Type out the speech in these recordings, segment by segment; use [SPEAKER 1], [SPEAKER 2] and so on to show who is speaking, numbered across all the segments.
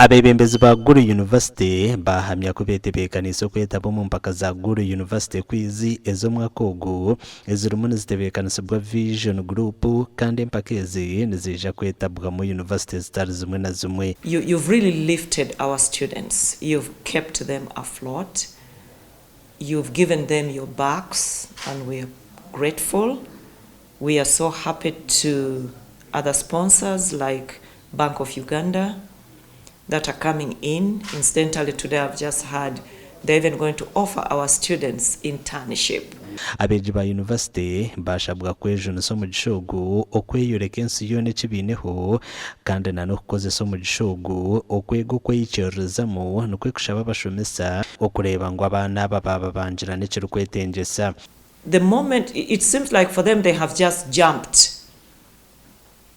[SPEAKER 1] Abebembezi ba Gulu University bahamya ko betebekanisa kwetaba mu mpaka za Gulu University kwizi ezo mwaka ogu ezirumu nizitebekanisa Vision Group kandi empaka ezi nizija kwetabwa mu universities zitari zimwe na zimwe.
[SPEAKER 2] You've really lifted our students. You've kept them afloat. You've given them your backs and we are grateful. We are so happy to other sponsors like Bank of Uganda that are coming in. Incidentally, today I've just heard they're even going to offer our students internship.
[SPEAKER 1] Abeji ba university bashabwa kwejo no mu gishogo okweyureka ensi yone kibineho kandi nano kukozesa mu gishogo okwego kweyicerezamo no kwekushaba bashomesa okureba ngo abana baba banjira n'ekiro kwetengesa.
[SPEAKER 2] The moment it seems like for them they have just jumped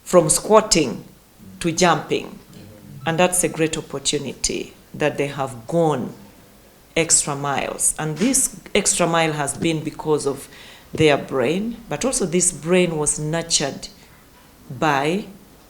[SPEAKER 2] from squatting to jumping. And that's a great opportunity that they have gone extra miles. And this extra mile has been because of their brain, but also this brain was nurtured by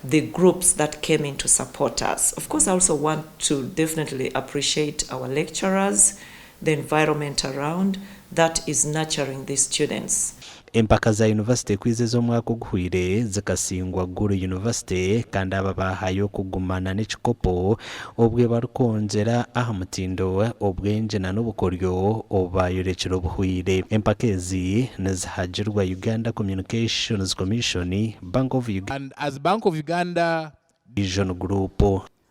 [SPEAKER 2] the groups that came in to support us. Of course, I also want to definitely appreciate our lecturers, the environment around that is nurturing these students.
[SPEAKER 1] Empaka za university kwize zo mwaka oguhwire zikasingwa Gulu University kandi aba bahayo kugumana n'ekikopo obwe barukongera aha mutindo obwenje na n'obukoryo obayorekera obuhwire. Empaka ezi nizihagirwa Uganda Communications Commission, Bank of Uganda,
[SPEAKER 3] and as Bank of Uganda
[SPEAKER 1] Vision Group.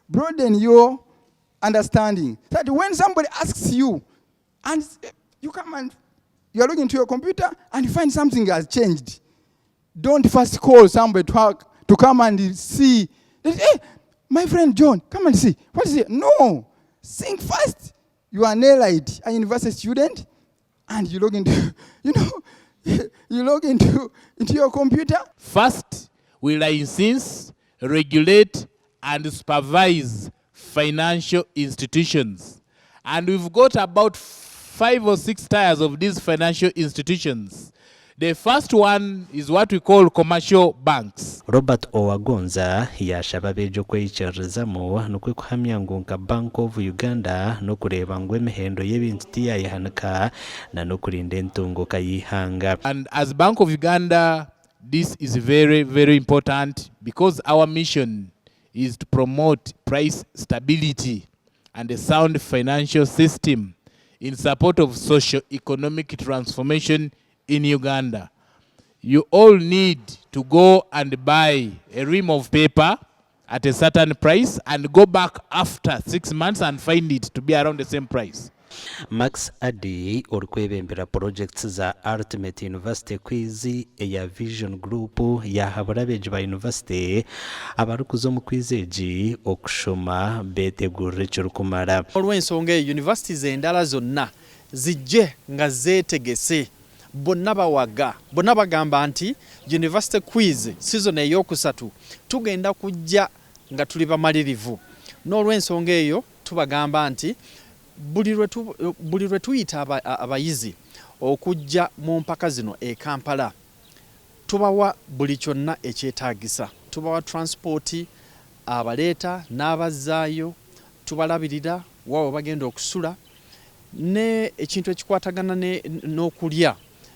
[SPEAKER 4] Broaden your understanding that when somebody asks you and you come and you are looking into your computer and you find something has changed, don't first call somebody to come and see. Hey, my friend John, come and see. What is it? No. Think first. You are an elite, a university student, and you log into, you log into your computer.
[SPEAKER 3] First, we license, regulate, and supervise financial institutions. And we've got about 5 or 6 tiers of these financial institutions. The first one is what we call commercial banks.
[SPEAKER 1] Robert Owagonza yaashaba bejo kweyicerezamo nokwe kuhamya ngo nka Bank of Uganda no kureba ngo emihendo y'ebintu tiyayihanika na no kurinda entungo kayihanga.
[SPEAKER 3] And as Bank of Uganda, this is very, very important because our mission is to promote price stability and a sound financial system in support of socio-economic transformation in Uganda. You all need to go and buy a ream of paper at a certain price and go back after 6 months and find it to be around the same price.
[SPEAKER 1] Max Adi orikwebembera projects za Ultimate University kwizi ya Vision Group ya haburabeji ba university abarukuzo mu kwizeji okushoma betegurire cyurukumara.
[SPEAKER 5] Olw'ensonga universities endala zonna zijje nga zetegese bonna bawaga bonna bagamba nti university quiz season eyokusatu tugenda kujja nga tuli bamalirivu. N'olw'ensonga eyo tubagamba nti buli lwe tuyita abayizi okujja mu mpaka zino e Kampala tubawa buli kyonna ekyetaagisa. Tubawa transport, abaleeta n'abazaayo, tubalabirira wawe bagenda okusula ne ekintu ekikwatagana n'okulya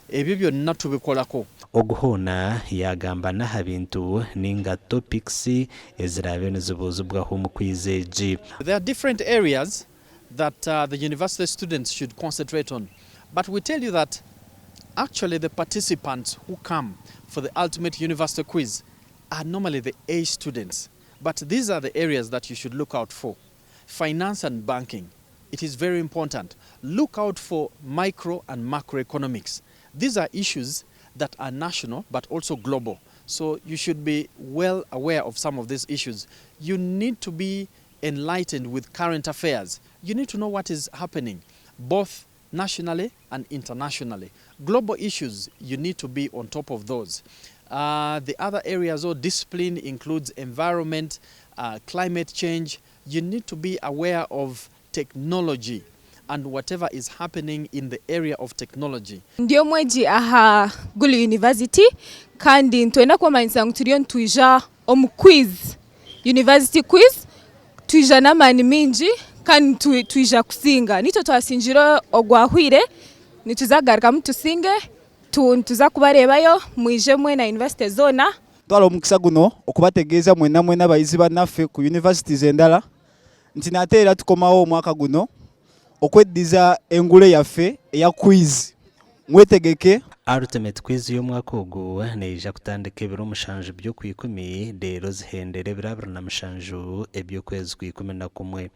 [SPEAKER 5] ebyo byonna tubikolako.
[SPEAKER 1] Oguhona yagamba naha bintu ninga topics ezirabe nizibuzubwaho mu kwizeji.
[SPEAKER 5] There are different areas that the university students should concentrate on. But we tell you that actually the participants who come for the Ultimate University Quiz are normally the A students. But these are the areas that you should look out for. Finance and banking, it is very important. Look out for micro and macroeconomics. These are issues that are national but also global. So you should be well aware of some of these issues. You need to be enlightened with current affairs. You need to know what is happening, both nationally and internationally. Global issues, you need to be on top of those. The other areas of discipline includes environment, climate change. You need to be aware of technology and whatever is happening in the area of technology.
[SPEAKER 6] Ndiyo mweji aha Gulu University kandi ntwenda kwa mainsa nguturiyo ntuija quiz, university quiz twija n'amaani mingi kandi twija kusinga nitwe twasinjire ogwahwire nituzagarukamu tusinge tuza kubareebayo mwije mwe na university zoona
[SPEAKER 7] twala omukisa guno okubategeeza mwena abayizi bannaffe ku universities endala nti nate era tukomawo omwaka guno okweddiza engule yaffe eya quiz mwetegeke
[SPEAKER 1] ultimate quiz y'omwaka ogu neija kutandika ebiro 7 by'okwikumi leero zihendere 27 eby'okwezi kw'ikumi na kumwe